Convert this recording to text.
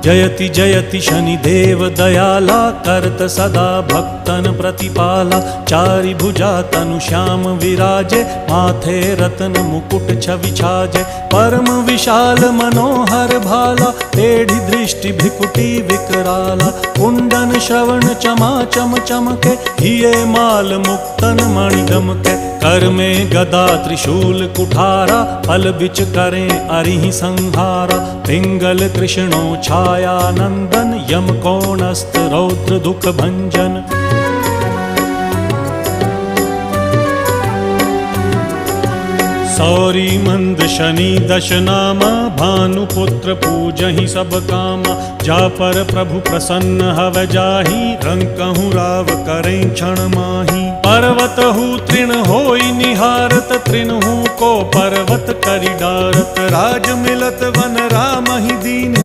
जयति जयति शनिदेव दयाला, करत सदा भक्तन प्रतिपाला। चारि भुजा तनु श्याम विराजे, माथे रत्न मुकुट छवि छाजे। परम विशाल मनोहर भाला, टेढ़ी दृष्टि भृकुटी विकराला। कुंडन श्रवण चमा चम चमके, हिये माल मुक्तन मणि दमके। कर में गदा त्रिशूल कुठारा, फल बिच करें अरिहि संहारा। पिंगल कृष्णो छाया नंदन, यम कोणस्थ रौद्र दुख भंजन। सौरी मंद शनि दश नामा, भानुपुत्र पूजहि सब कामा। जा पर प्रभु प्रसन्न हव जाहि, रंकहु राव करें क्षण माहि। पर्वत हु तृण होई निहारत, तृण हु को पर्वत करि डारत। राज मिलत वन राम ही दीन।